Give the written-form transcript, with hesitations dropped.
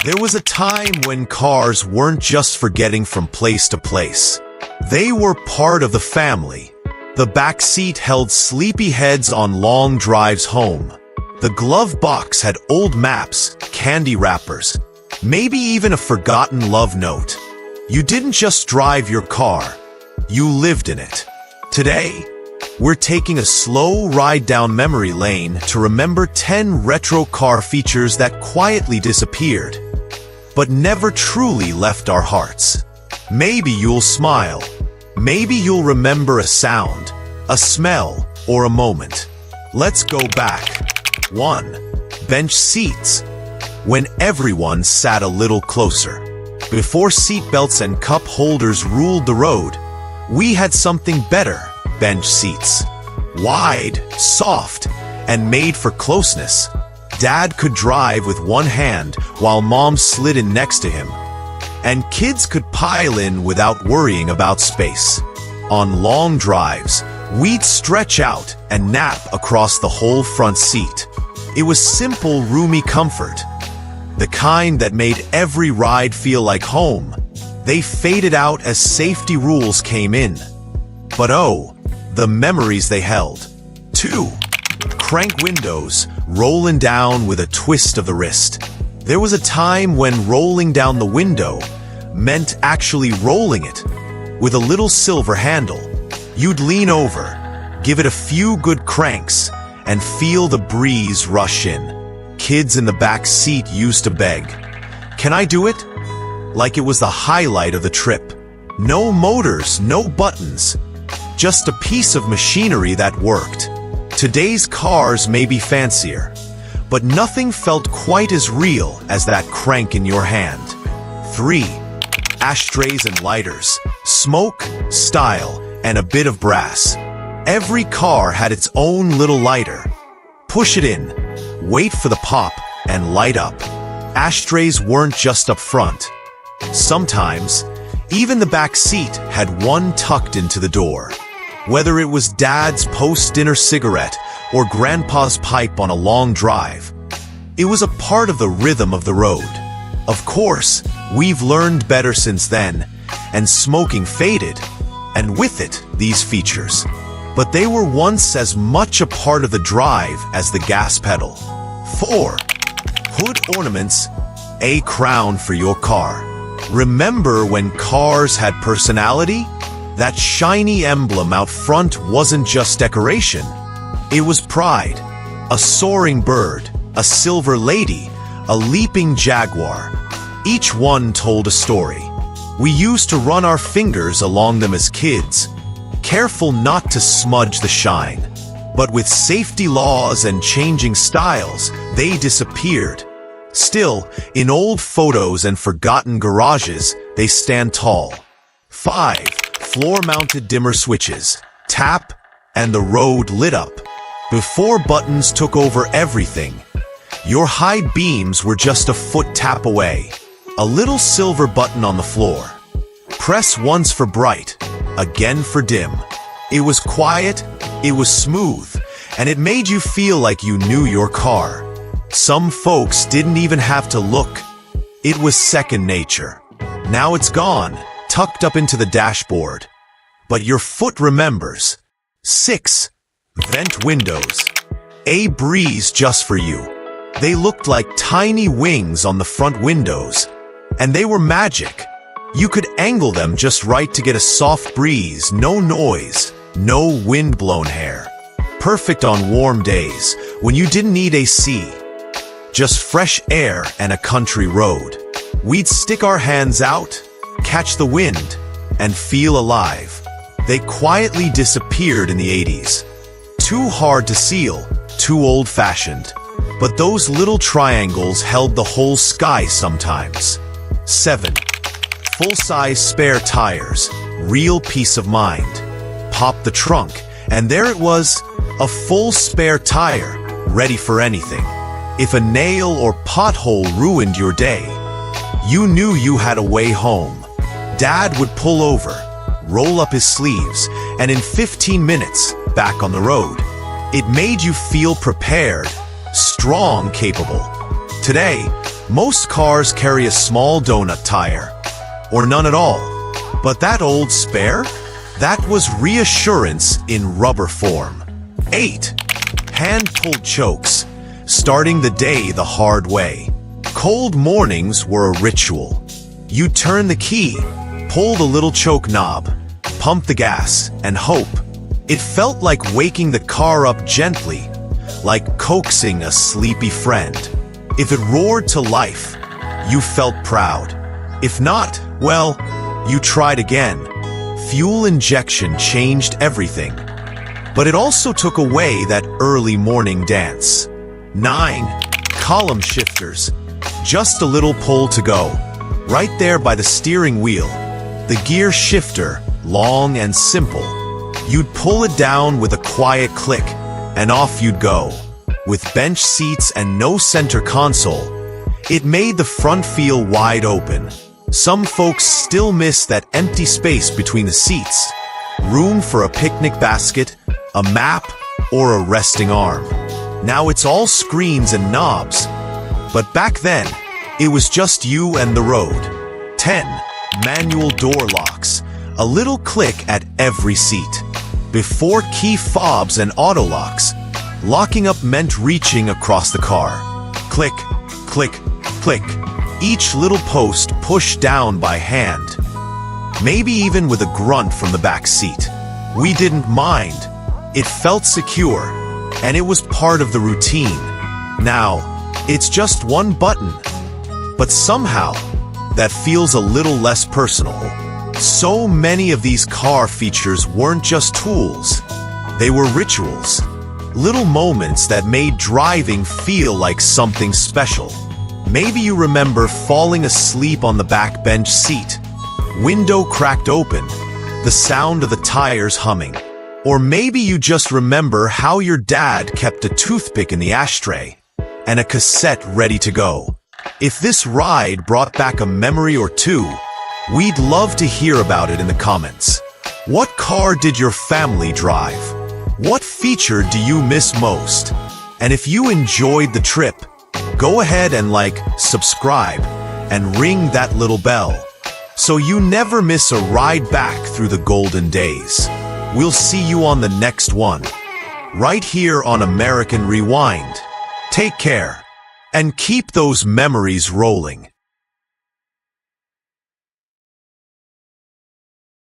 There was a time when cars weren't just for getting from place to place. They were part of the family. The back seat held sleepy heads on long drives home. The glove box had old maps, candy wrappers, maybe even a forgotten love note. You didn't just drive your car, you lived in it. Today, we're taking a slow ride down memory lane to remember 10 retro car features that quietly disappeared, but never truly left our hearts. Maybe you'll smile. Maybe you'll remember a sound, a smell, or a moment. Let's go back. 1. Bench seats. When everyone sat a little closer. Before seatbelts and cup holders ruled the road, we had something better. Bench seats. Wide, soft, and made for closeness. Dad could drive with one hand while Mom slid in next to him. And kids could pile in without worrying about space. On long drives, we'd stretch out and nap across the whole front seat. It was simple, roomy comfort. The kind that made every ride feel like home. They faded out as safety rules came in. But oh, the memories they held. 2. Crank windows, rolling down with a twist of the wrist. There was a time when rolling down the window meant actually rolling it. With a little silver handle, you'd lean over, give it a few good cranks, and feel the breeze rush in. Kids in the back seat used to beg, "Can I do it?" Like it was the highlight of the trip. No motors, no buttons, just a piece of machinery that worked. Today's cars may be fancier, but nothing felt quite as real as that crank in your hand. 3. Ashtrays and lighters, smoke, style, and a bit of brass. Every car had its own little lighter. Push it in, wait for the pop, and light up. Ashtrays weren't just up front. Sometimes, even the back seat had one tucked into the door. Whether it was Dad's post-dinner cigarette or Grandpa's pipe on a long drive, it was a part of the rhythm of the road. Of course, we've learned better since then, and smoking faded, and with it, these features. But they were once as much a part of the drive as the gas pedal. 4. Hood ornaments, a crown for your car. Remember when cars had personality? That shiny emblem out front wasn't just decoration. It was pride. A soaring bird, a silver lady, a leaping jaguar. Each one told a story. We used to run our fingers along them as kids, careful not to smudge the shine. But with safety laws and changing styles, they disappeared. Still, in old photos and forgotten garages, they stand tall. 5. Floor-mounted dimmer switches. Tap, and the road lit up. Before buttons took over everything, your high beams were just a foot tap away. A little silver button on the floor. Press once for bright, again for dim. It was quiet, it was smooth, and it made you feel like you knew your car. Some folks didn't even have to look. It was second nature. Now it's gone, tucked up into the dashboard. But your foot remembers. 6. Vent windows. A breeze just for you. They looked like tiny wings on the front windows, and they were magic. You could angle them just right to get a soft breeze, no noise, no wind-blown hair. Perfect on warm days, when you didn't need AC. Just fresh air and a country road. We'd stick our hands out, catch the wind, and feel alive. They quietly disappeared in the 80s. Too hard to seal, too old-fashioned. But those little triangles held the whole sky sometimes. 7. Full-size spare tires, real peace of mind. Pop the trunk, and there it was, a full spare tire, ready for anything. If a nail or pothole ruined your day, you knew you had a way home. Dad would pull over, roll up his sleeves, and in 15 minutes, back on the road. It made you feel prepared, strong, capable. Today, Most cars carry a small donut tire, or none at all. But that old spare? That was reassurance in rubber form. 8. Hand-pulled chokes, starting the day the hard way. Cold mornings were a ritual. You'd turn the key, pull the little choke knob, pump the gas, and hope. It felt like waking the car up gently, like coaxing a sleepy friend. If it roared to life, you felt proud. If not, well, you tried again. Fuel injection changed everything. But it also took away that early morning dance. 9. Column shifters. Just a little pull to go. Right there by the steering wheel. The gear shifter, long and simple. You'd pull it down with a quiet click, and off you'd go. With bench seats and no center console, it made the front feel wide open. Some folks still miss that empty space between the seats. Room for a picnic basket, a map, or a resting arm. Now it's all screens and knobs. But back then, it was just you and the road. 10. Manual door locks. A little click at every seat. Before key fobs and auto locks, locking up meant reaching across the car. Click, click, click. Each little post pushed down by hand. Maybe even with a grunt from the back seat. We didn't mind. It felt secure, and it was part of the routine. Now, it's just one button. But somehow, that feels a little less personal. So many of these car features weren't just tools. They were rituals. Little moments that made driving feel like something special. Maybe you remember falling asleep on the back bench seat. Window cracked open, the sound of the tires humming. Or maybe you just remember how your dad kept a toothpick in the ashtray and a cassette ready to go. If this ride brought back a memory or two, we'd love to hear about it in the comments. What car did your family drive? What feature do you miss most? And if you enjoyed the trip, go ahead and subscribe, and ring that little bell, so you never miss a ride back through the golden days. We'll see you on the next one, right here on American Rewind. Take care, and keep those memories rolling.